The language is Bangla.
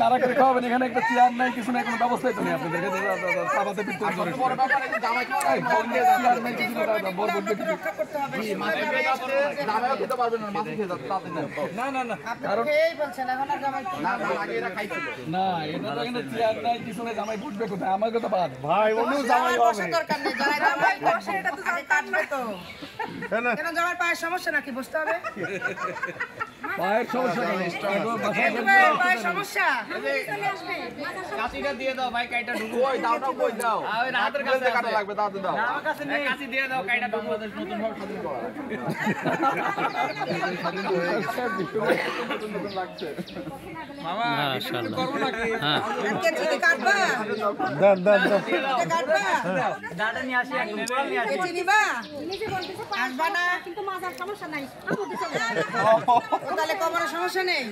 দাঁড়া করে খাওয়াবেন, এখানে একটা চেয়ার নাই, কিছু নাই, কোনো ব্যবস্থাই তো নেই আপনাদেরকে। না এটা তো এখানে চেয়ার নাই, কিছু নাই, জামাই বুঝবে কোথায়? আমার কথা বাদ ভাই, অন্য জামাই হবে। জামাই পায়ের সমস্যা নাকি বুঝতে হবে? পায়ের সমস্যা পায়ের সমস্যা কাঁচিটা দিয়ে দাও ভাই, কাইটা ঢুকো। ওই দাওটা কই দাও? ওই হাতের কাছে কাটা লাগবে, দাও দাও। আমার কাছে নেই, কাঁচি দিয়ে দাও, কাইটা ঢুকো। নতুন ভাবে স্বাধীন করা লাগছে মামা। কিছু করব নাকি? হ্যাঁ কেচি কাটবা, দেন দেন দেন কাটবা, দাদা নিয়ে আসি, এক নেপাল নিয়ে আসি। কেচি নিবা, নিজে বলতেছে আসবা না, কিন্তু মাজার সমস্যা নাই। তাহলে কোমরের সমস্যা নেই।